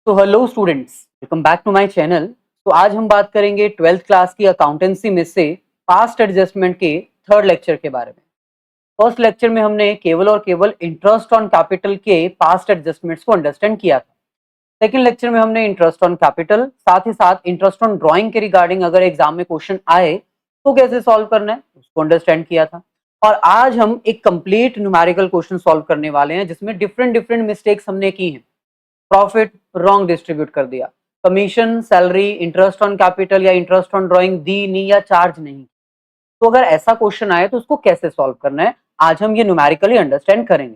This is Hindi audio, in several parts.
तो hello students, welcome back to my channel. तो आज हम बात करेंगे 12th क्लास की अकाउंटेंसी में से पास्ट एडजस्टमेंट के थर्ड लेक्चर के बारे में। फर्स्ट लेक्चर में हमने केवल और केवल इंटरेस्ट ऑन कैपिटल के पास्ट एडजस्टमेंट्स को अंडरस्टैंड किया था। सेकंड लेक्चर में हमने इंटरेस्ट ऑन कैपिटल साथ ही साथ इंटरेस्ट ऑन ड्राइंग के रिगार्डिंग अगर एग्जाम में क्वेश्चन आए तो कैसे सॉल्व करना है उसको अंडरस्टैंड किया था। और आज हम एक कंप्लीट न्यूमेरिकल क्वेश्चन सॉल्व करने वाले हैं जिसमें डिफरेंट डिफरेंट मिस्टेक्स हमने की हैं। प्रॉफिट रॉन्ग डिस्ट्रीब्यूट कर दिया, commission, salary, interest on capital या इंटरेस्ट ऑन ड्राइंग दी नहीं या चार्ज नहीं। तो अगर ऐसा क्वेश्चन आए तो उसको कैसे सॉल्व करना है आज हम ये न्यूमेरिकली अंडरस्टैंड करेंगे।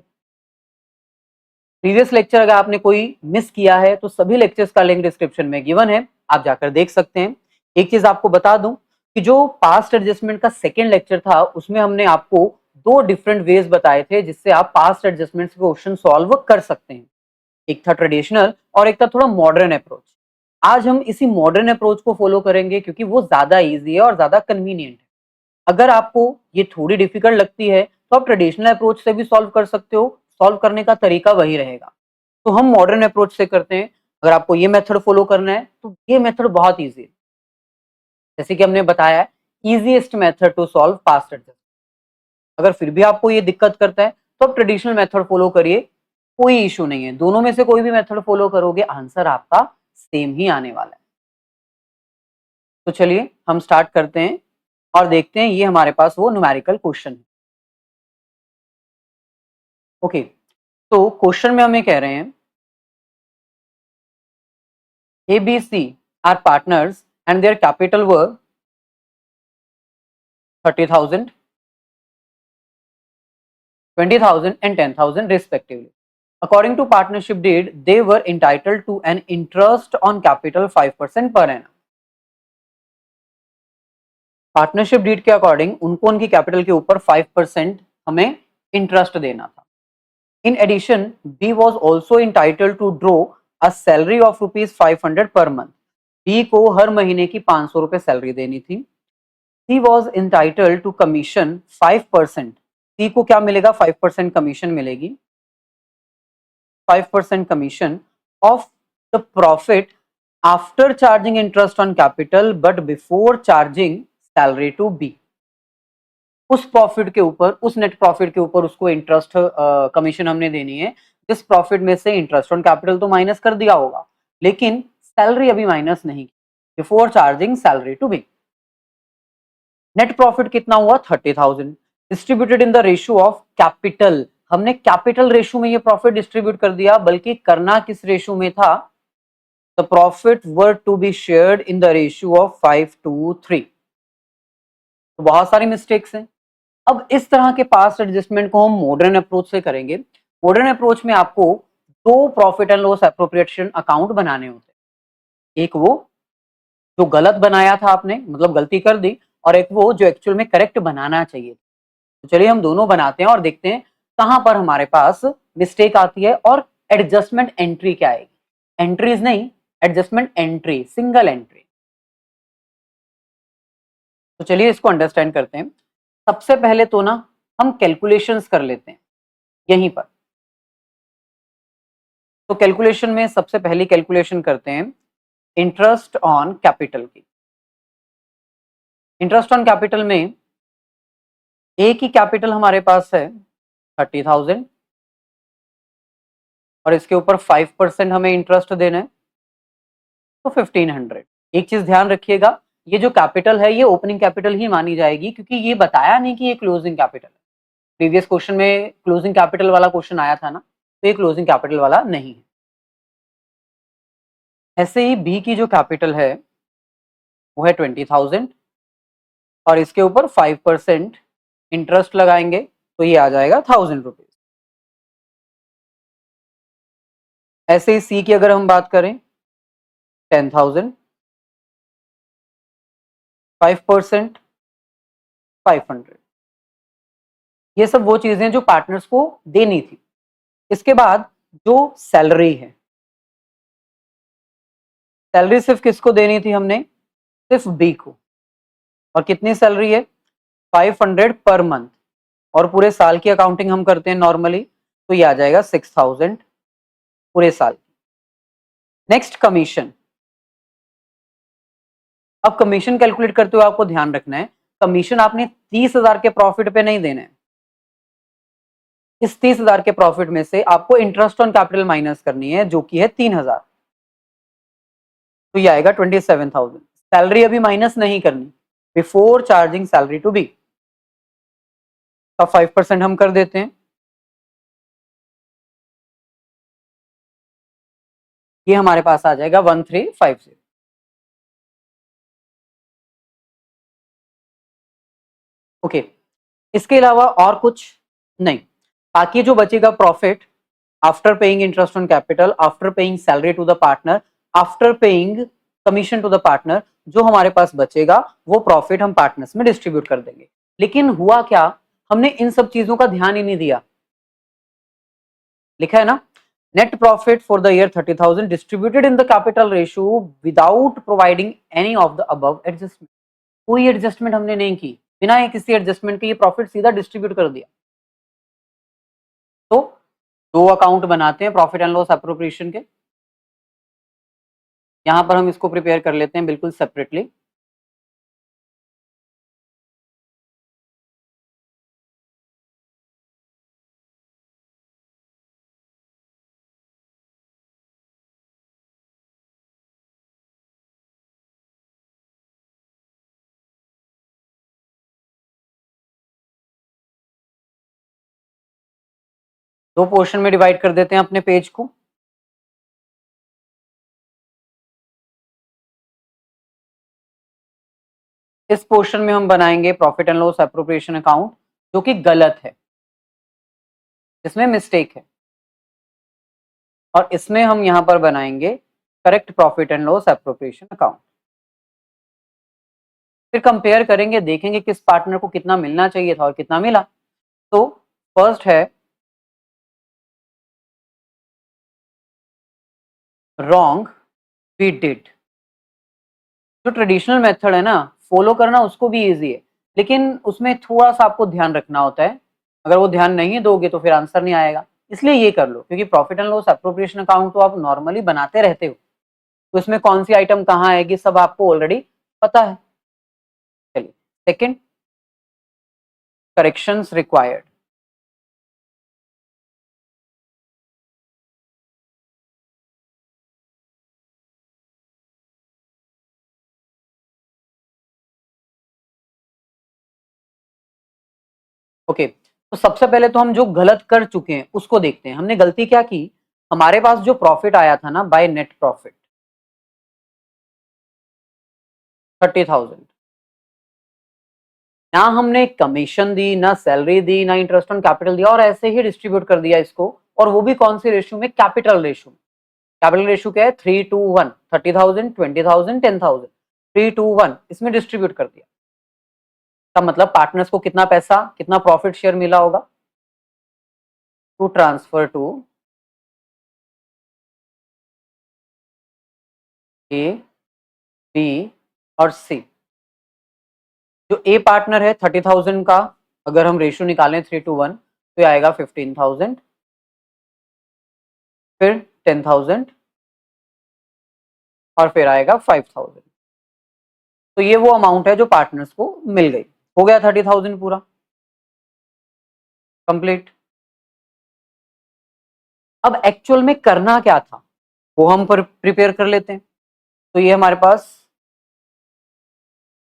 प्रीवियस लेक्चर अगर आपने कोई मिस किया है तो सभी लेक्चर्स का लिंक डिस्क्रिप्शन में गिवन है, आप जाकर देख सकते हैं। एक चीज आपको बता दूं कि जो पास्ट एडजस्टमेंट का सेकेंड लेक्चर था उसमें हमने आपको दो डिफरेंट वेज बताए थे जिससे आप पास्ट एडजस्टमेंट के क्वेश्चन सॉल्व कर सकते हैं। एक था ट्रेडिशनल और एक था थोड़ा मॉडर्न अप्रोच। आज हम इसी मॉडर्न अप्रोच को फॉलो करेंगे क्योंकि वो ज्यादा इजी है और ज्यादा कन्वीनियंट है। अगर आपको ये थोड़ी डिफिकल्ट लगती है तो आप ट्रेडिशनल अप्रोच से भी सॉल्व कर सकते हो, सॉल्व करने का तरीका वही रहेगा। तो हम मॉडर्न अप्रोच से करते हैं। अगर आपको ये मेथड फॉलो करना है तो ये मेथड बहुत ईजी है। जैसे कि हमने बताया easiest method to solve past adjustment. अगर फिर भी आपको ये दिक्कत करता है तो आप ट्रेडिशनल मेथड फॉलो करिए, कोई इशू नहीं है। दोनों में से कोई भी मेथड फॉलो करोगे आंसर आपका सेम ही आने वाला है। तो चलिए हम स्टार्ट करते हैं और देखते हैं ये हमारे पास वो न्यूमेरिकल क्वेश्चन है। ओके, तो क्वेश्चन में हमें कह रहे हैं A B C are partners and their capital were 30,000, 20,000 and 10,000 respectively. According to partnership deed, they were entitled to an interest on capital 5% per annum. Partnership deed के अकॉर्डिंग उनको उनकी कैपिटल के ऊपर 5% हमें इंटरेस्ट देना था। In addition B was also entitled to draw a salary of ₹500 per month. B को हर महीने की 500 रुपए सैलरी देनी थी। C was entitled to commission 5%। C को क्या मिलेगा? 5% कमीशन मिलेगी। 5% commission of the profit after charging interest on capital but before charging salary to be. उस प्रॉफिट के ऊपर, उस नेट प्रॉफिट के ऊपर उसको इंटरेस्ट कमीशन हमने देनी है जिस प्रॉफिट में से इंटरेस्ट ऑन कैपिटल तो माइनस कर दिया होगा लेकिन सैलरी अभी माइनस नहीं, before charging salary to be. Net profit कितना हुआ? 30,000 distributed in the ratio of capital. हमने कैपिटल रेशियो में ये प्रॉफिट डिस्ट्रीब्यूट कर दिया, बल्कि करना किस रेशियो में था? The profit were to be shared in the ratio of 5:3। तो बहुत सारी मिस्टेक्स हैं। अब इस तरह के पास्ट एडजस्टमेंट को हम मॉडर्न अप्रोच से करेंगे। मॉडर्न अप्रोच में आपको दो profit and loss appropriation account बनाने होते हैं। एक वो जो गलत बनाया था आपने, मतलब गलती कर दी, और एक वो जो एक्चुअल में करेक्ट बनाना चाहिए। तो चलिए हम दोनों बनाते हैं और देखते हैं कहां पर हमारे पास मिस्टेक आती है और एडजस्टमेंट एंट्री क्या आएगी। एंट्रीज नहीं, एडजस्टमेंट एंट्री, सिंगल एंट्री। तो चलिए इसको अंडरस्टैंड करते हैं। सबसे पहले तो ना हम कैलकुलेशंस कर लेते हैं यहीं पर। तो कैलकुलेशन में सबसे पहली कैलकुलेशन करते हैं इंटरेस्ट ऑन कैपिटल की। इंटरेस्ट ऑन कैपिटल में ए की कैपिटल हमारे पास है 30,000 और इसके ऊपर 5% हमें इंटरेस्ट देना है तो 1500। एक चीज ध्यान रखिएगा, ये जो कैपिटल है ये ओपनिंग कैपिटल ही मानी जाएगी क्योंकि ये बताया नहीं कि ये क्लोजिंग कैपिटल है। प्रीवियस क्वेश्चन में क्लोजिंग कैपिटल वाला क्वेश्चन आया था ना, तो ये क्लोजिंग कैपिटल वाला नहीं है। ऐसे ही बी की जो कैपिटल है वो है 20,000 और इसके ऊपर 5% इंटरेस्ट लगाएंगे तो ये आ जाएगा 1,000 रुपीज। ऐसे ही सी की अगर हम बात करें 10,000, 5% 500। ये सब वो चीजें जो पार्टनर्स को देनी थी। इसके बाद जो सैलरी है, सैलरी सिर्फ किसको देनी थी हमने? सिर्फ बी को। और कितनी सैलरी है? 500 पर मंथ। और पूरे साल की अकाउंटिंग हम करते हैं नॉर्मली, तो ये आ जाएगा 6,000 पूरे साल। Next commission. अब कमीशन कैलकुलेट करते हुए आपको ध्यान रखना है, कमीशन आपने 30,000 के प्रॉफिट पे नहीं देना है। इस 30,000 के प्रॉफिट में से आपको इंटरेस्ट ऑन कैपिटल माइनस करनी है, जो कि है 3,000, तो ये आएगा 27,000। सैलरी अभी माइनस नहीं करनी, before charging salary to be. अब 5% हम कर देते हैं, ये हमारे पास आ जाएगा 1350। ओके, इसके अलावा और कुछ नहीं। बाकी जो बचेगा profit after paying interest on capital, after paying salary to the partner, after paying commission to the partner, जो हमारे पास बचेगा वो प्रॉफिट हम पार्टनर्स में डिस्ट्रीब्यूट कर देंगे। लेकिन हुआ क्या, हमने इन सब चीजों का ध्यान ही नहीं दिया। लिखा है ना, net profit for the year 30,000 distributed in the capital ratio without providing any of the above adjustment. कोई एडजस्टमेंट हमने नहीं की, बिना किसी एडजस्टमेंट के ये प्रॉफिट सीधा डिस्ट्रीब्यूट कर दिया। तो दो अकाउंट बनाते हैं प्रॉफिट एंड लॉस एप्रोप्रिएशन के। यहां पर हम इसको प्रिपेयर कर लेते हैं बिल्कुल सेपरेटली। दो पोर्शन में डिवाइड कर देते हैं अपने पेज को। इस पोर्शन में हम बनाएंगे profit and loss appropriation account, जो कि गलत है, इसमें मिस्टेक है। और इसमें हम यहां पर बनाएंगे correct profit and loss appropriation account. फिर कंपेयर करेंगे, देखेंगे किस पार्टनर को कितना मिलना चाहिए था और कितना मिला। तो फर्स्ट है रॉन्ग वी डिड। जो ट्रेडिशनल मेथड है ना, फॉलो करना उसको भी इजी है, लेकिन उसमें थोड़ा सा आपको ध्यान रखना होता है। अगर वो ध्यान नहीं दोगे तो फिर आंसर नहीं आएगा। इसलिए ये कर लो, क्योंकि profit and loss appropriation account तो आप नॉर्मली बनाते रहते हो, तो इसमें कौन सी आइटम कहाँ आएगी सब आपको ऑलरेडी पता है। चलिए, सेकंड, करेक्शंस रिक्वायर्ड। ओके, तो सबसे पहले तो हम जो गलत कर चुके हैं उसको देखते हैं। हमने गलती क्या की, हमारे पास जो प्रॉफिट आया था ना बाय नेट प्रॉफिट 30,000, ना हमने कमीशन दी, ना सैलरी दी, ना इंटरेस्ट ऑन कैपिटल दिया, और ऐसे ही डिस्ट्रीब्यूट कर दिया इसको। और वो भी कौन सी रेशियो में, कैपिटल रेशियो। कैपिटल रेशियो क्या है, 3:1, 30,000, 20,000, 10,000, 3:1 इसमें डिस्ट्रीब्यूट कर दिया। का मतलब पार्टनर्स को कितना पैसा, कितना प्रॉफिट शेयर मिला होगा, to transfer to A, B और सी। जो ए पार्टनर है 30,000 का, अगर हम रेशियो निकालें 3:1, तो ये आएगा 15,000, फिर 10,000 और फिर आएगा 5,000। तो ये वो अमाउंट है जो पार्टनर्स को मिल गई। हो गया 30,000 पूरा कंप्लीट। अब एक्चुअल में करना क्या था वो हम प्रिपेयर कर लेते हैं। तो ये हमारे पास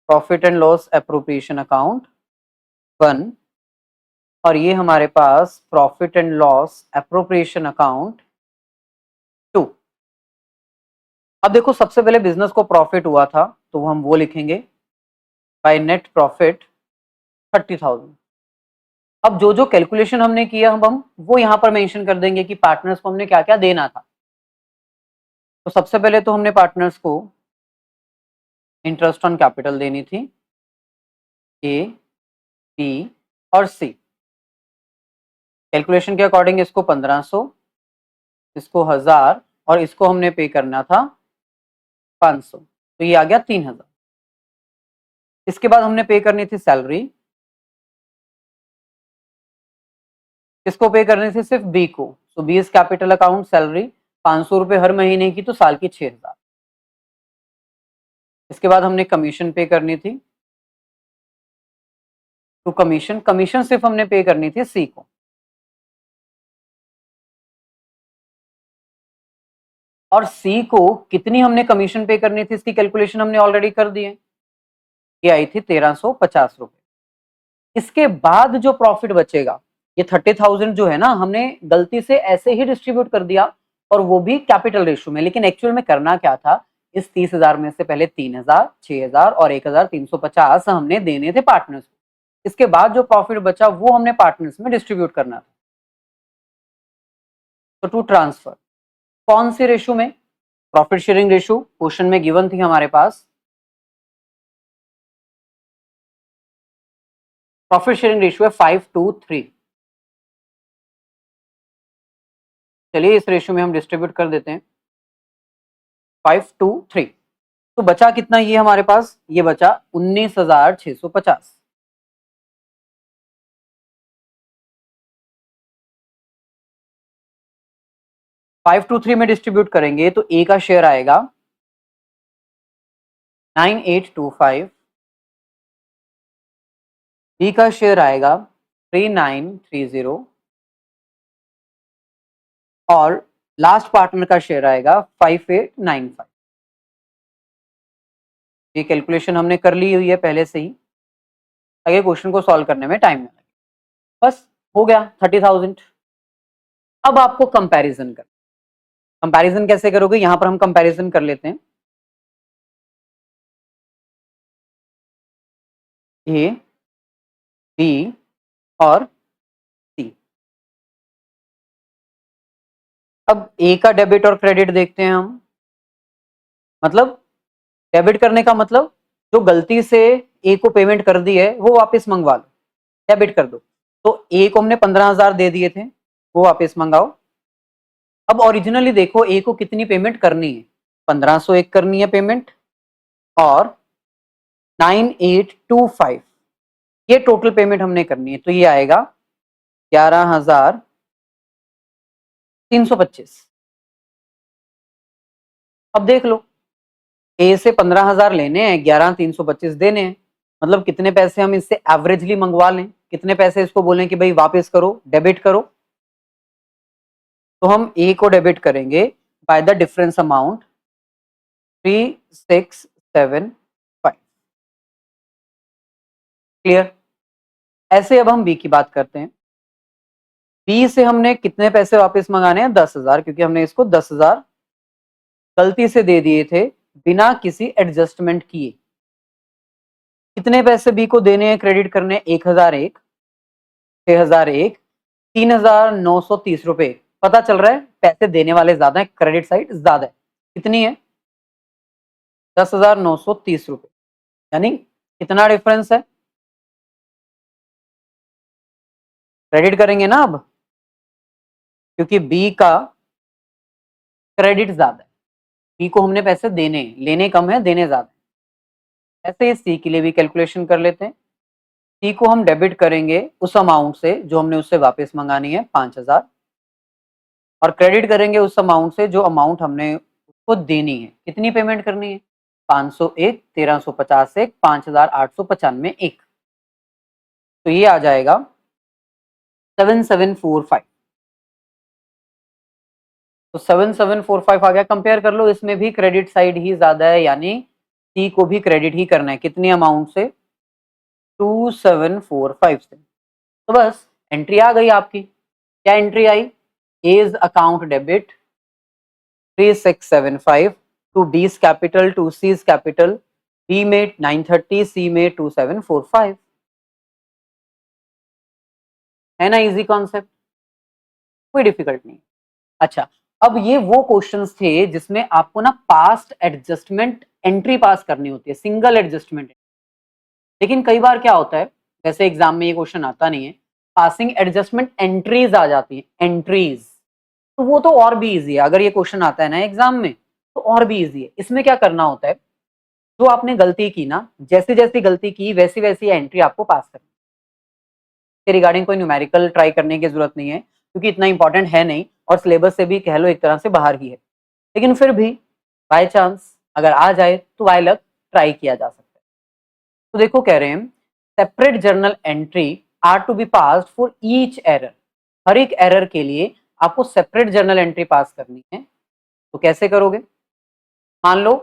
profit and loss appropriation account 1, और ये हमारे पास profit and loss appropriation account 2। अब देखो, सबसे पहले बिजनेस को प्रॉफिट हुआ था तो हम वो लिखेंगे बाय नेट प्रॉफिट 30,000। अब जो जो कैलकुलेशन हमने किया हम वो यहाँ पर मेंशन कर देंगे कि पार्टनर्स को हमने क्या क्या देना था। तो सबसे पहले तो हमने पार्टनर्स को इंटरेस्ट ऑन कैपिटल देनी थी, ए, बी और सी। कैलकुलेशन के अकॉर्डिंग इसको 1500, इसको 1000 और इसको हमने पे करना था 500, तो ये आ गया 3000। इसके बाद हमने पे करनी थी सैलरी, किसको पे करनी थी, सिर्फ बी को। So B is capital account salary, 500 रुपये हर महीने की, तो साल की 6000। इसके बाद हमने कमीशन पे करनी थी, तो कमीशन सिर्फ हमने पे करनी थी सी को। और सी को कितनी हमने कमीशन पे करनी थी, इसकी कैलकुलेशन हमने ऑलरेडी कर दी है, ये आई थी 1350 रुपए। इसके बाद जो प्रॉफिट बचेगा, ये 30,000 जो है ना, हमने गलती से ऐसे ही डिस्ट्रीब्यूट कर दिया, और वो भी कैपिटल रेशियो में। लेकिन एक्चुअल में करना क्या था, इस 30,000 में से पहले 3,000, 6,000 और 1,350 हमने देने थे पार्टनर्स को। इसके बाद जो प्रॉफिट बचा वो हमने पार्टनर्स में डिस्ट्रीब्यूट करना था। तो टू ट्रांसफर कौन से रेशियो में, प्रॉफिट शेयरिंग रेशियो क्वेश्चन में गिवन थी हमारे पास। प्रॉफिट शेयरिंग रेशियो है 5:3। चलिए इस रेशियो में हम डिस्ट्रीब्यूट कर देते हैं 5:3। तो बचा कितना, ये हमारे पास ये बचा 19,650। 5:3 में डिस्ट्रीब्यूट करेंगे तो ए का शेयर आएगा 9825, बी का शेयर आएगा 3930 और लास्ट पार्टनर का शेयर आएगा 5895। ये कैलकुलेशन हमने कर ली हुई है पहले से ही, ताकि क्वेश्चन को सॉल्व करने में टाइम ना लगे। बस हो गया 30,000। अब आपको कंपैरिजन कर, कंपैरिजन कैसे करोगे, यहां पर हम कंपैरिजन कर लेते हैं। ए, बी और सी। अब ए का डेबिट और क्रेडिट देखते हैं हम। मतलब डेबिट करने का मतलब, जो गलती से ए को पेमेंट कर दी है वो वापस मंगवा लो, डेबिट कर दो। तो ए को हमने 15,000 दे दिए थे, वो वापस मंगाओ। अब ओरिजिनली देखो ए को कितनी पेमेंट करनी है, 1501 करनी है पेमेंट, और 9825 ये टोटल पेमेंट हमने करनी है। तो ये आएगा 11,325। अब देख लो, ए से 15,000 लेने हैं, 11,325 देने हैं, मतलब कितने पैसे हम इससे एवरेजली मंगवा लें, कितने पैसे इसको बोलें कि भाई वापस करो, डेबिट करो। तो हम ए को डेबिट करेंगे by the difference amount 3675। Clear. ऐसे अब हम बी की बात करते हैं। बी से हमने कितने पैसे वापस मंगाने हैं, 10,000, क्योंकि हमने इसको 10,000 गलती से दे दिए थे बिना किसी एडजस्टमेंट किए। कितने पैसे बी को देने हैं, क्रेडिट करने, 1,001, 6,001, 3,930 रुपए। पता चल रहा है पैसे देने वाले ज्यादा है, क्रेडिट साइड ज्यादा है। कितनी है, 10,930 रुपए। यानी कितना डिफरेंस है, क्रेडिट करेंगे ना अब, क्योंकि बी का क्रेडिट ज्यादा है, बी को हमने पैसे देने, लेने कम है, देने ज्यादा है। ऐसे ही सी के लिए भी कैलकुलेशन कर लेते हैं। सी को हम डेबिट करेंगे उस अमाउंट से जो हमने उससे वापस मंगानी है 5,000, और क्रेडिट करेंगे उस अमाउंट से जो अमाउंट हमने उसको देनी है। कितनी पेमेंट करनी है, 501, 1,350 एक, 5,895 एक। तो ये आ जाएगा 7745। तो 7745 आ गया। कंपेयर कर लो, इसमें भी क्रेडिट साइड ही ज्यादा है, यानी सी को भी क्रेडिट ही करना है। कितनी अमाउंट से, 2745 से। तो बस एंट्री आ गई आपकी। क्या एंट्री आई, as account debit 3675 to B's capital to C's capital, B में 930, सी में 2745। है ना इजी कॉन्सेप्ट, कोई डिफिकल्ट नहीं। अच्छा, अब ये वो क्वेश्चंस थे जिसमें आपको ना पास्ट एडजस्टमेंट एंट्री पास करनी होती है, सिंगल एडजस्टमेंट। लेकिन कई बार क्या होता है, वैसे एग्जाम में ये क्वेश्चन आता नहीं है, पासिंग एडजस्टमेंट एंट्रीज आ जाती है, एंट्रीज। तो वो तो और भी इजी है, अगर ये क्वेश्चन आता है ना एग्जाम में तो और भी इजी है। इसमें क्या करना होता है, जो आपने गलती की ना, जैसी जैसी गलती की वैसी वैसी एंट्री आपको पास करनी है। रिगार्डिंग कोई न्यूमेरिकल ट्राई करने की जरूरत नहीं है, क्योंकि इतना इंपॉर्टेंट है नहीं और सिलेबस से भी कह लो एक तरह से बाहर ही है, लेकिन फिर भी बाय चांस अगर आ जाए तो बाय लक ट्राई किया जा सकता है। तो देखो कह रहे हैं separate journal entry are to be passed for each error. हर एक एरर के लिए आपको सेपरेट जर्नल एंट्री पास करनी है। तो कैसे करोगे? मान लो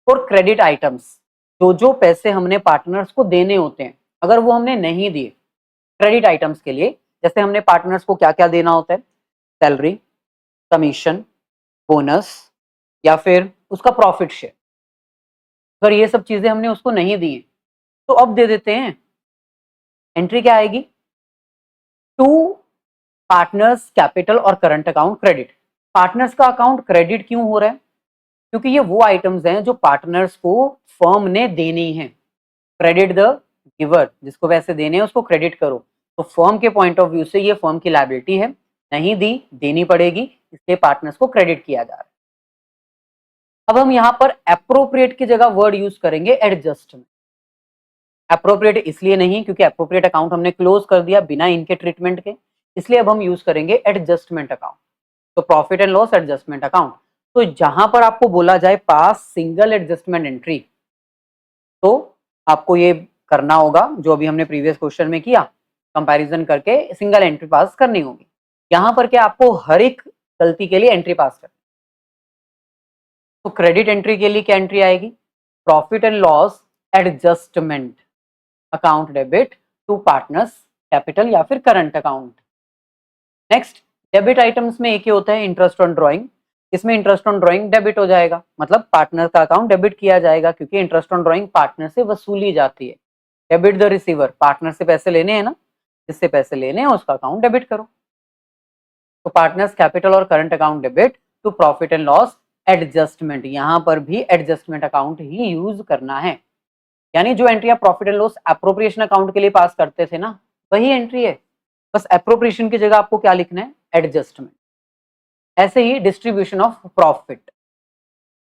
फॉर क्रेडिट आइटम्स, जो पैसे हमने पार्टनर्स को देने होते हैं, अगर वो हमने नहीं दिए क्रेडिट आइटम्स के लिए, जैसे हमने पार्टनर्स को क्या क्या देना होता है, सैलरी, कमीशन, बोनस या फिर उसका प्रॉफिट शेयर, अगर ये सब चीजें हमने उसको नहीं दी तो अब दे देते हैं। एंट्री क्या आएगी? टू पार्टनर्स कैपिटल और करंट अकाउंट क्रेडिट। पार्टनर्स का अकाउंट क्रेडिट क्यों हो रहा है? क्योंकि ये वो आइटम्स हैं जो पार्टनर्स को फर्म ने देनी है। क्रेडिट द गिवर, जिसको पैसे देने हैं उसको क्रेडिट करो। तो फर्म के पॉइंट ऑफ व्यू से ये फर्म की लायबिलिटी है, नहीं दी देनी पड़ेगी, इसलिए पार्टनर्स को क्रेडिट किया जा रहा है। अब हम यहाँ पर एप्रोप्रिएट की जगह वर्ड यूज करेंगे एडजस्टमेंट। एप्रोप्रिएट इसलिए नहीं क्योंकि एप्रोप्रिएट अकाउंट हमने क्लोज कर दिया बिना इनके ट्रीटमेंट के, इसलिए अब हम यूज करेंगे एडजस्टमेंट अकाउंट। तो profit and loss adjustment account. तो जहां पर आपको बोला जाए पास सिंगल एडजस्टमेंट एंट्री, तो आपको ये करना होगा जो अभी हमने प्रीवियस क्वेश्चन में किया, कंपैरिजन करके सिंगल एंट्री पास करनी होगी। यहां पर क्या आपको हर एक गलती के लिए एंट्री पास करनी। तो क्रेडिट एंट्री के लिए क्या एंट्री आएगी? Profit and loss adjustment account debit to partners capital या फिर current account. Next debit items में एक ही होता है इंटरेस्ट ऑन ड्राइंग, इसमें इंटरेस्ट ऑन ड्राइंग डेबिट हो जाएगा, मतलब पार्टनर का अकाउंट डेबिट किया जाएगा क्योंकि इंटरेस्ट ऑन ड्राइंग पार्टनर से वसूली जाती है। डेबिट द रिसीवर, पार्टनर से पैसे लेने हैं ना, जिससे पैसे लेने हैं उसका अकाउंट डेबिट करो। तो पार्टनर्स कैपिटल और current account debit to profit and loss adjustment, यहां पर भी एडजस्टमेंट अकाउंट ही यूज करना है। यानी जो एंट्री आप profit and loss appropriation account के लिए पास करते थे ना, वही एंट्री है, बस एप्रोप्रिएशन की जगह आपको क्या लिखना है? एडजस्टमेंट। ऐसे ही डिस्ट्रीब्यूशन ऑफ प्रॉफिट,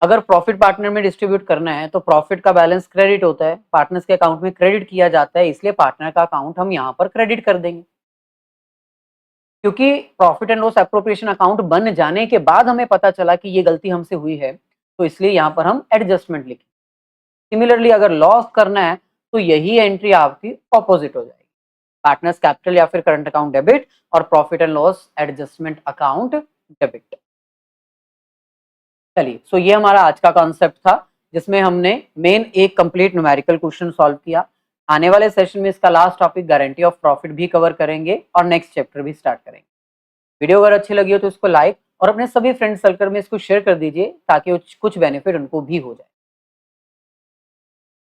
अगर प्रॉफिट पार्टनर में डिस्ट्रीब्यूट करना है तो प्रॉफिट का बैलेंस क्रेडिट होता है, पार्टनर्स के अकाउंट में क्रेडिट किया जाता है, इसलिए पार्टनर का अकाउंट हम यहाँ पर क्रेडिट कर देंगे। क्योंकि profit and loss appropriation account बन जाने के बाद हमें पता चला कि ये गलती हमसे हुई है, तो इसलिए यहाँ पर हम एडजस्टमेंट लिखें। सिमिलरली अगर लॉस करना है तो यही एंट्री आपकी ऑपोजिट हो जाएगी, पार्टनर्स कैपिटल या फिर करंट अकाउंट डेबिट और profit and loss adjustment account debit. चलिए, सो ये हमारा आज का कॉन्सेप्ट था जिसमें हमने मेन एक कंप्लीट न्यूमेरिकल क्वेश्चन सॉल्व किया। आने वाले सेशन में इसका last topic guarantee of profit भी कवर करेंगे और नेक्स्ट चैप्टर भी स्टार्ट करेंगे। वीडियो अगर अच्छी लगी हो तो इसको लाइक और अपने सभी फ्रेंड सर्कल में इसको शेयर कर दीजिए ताकि कुछ बेनिफिट उनको भी हो जाए।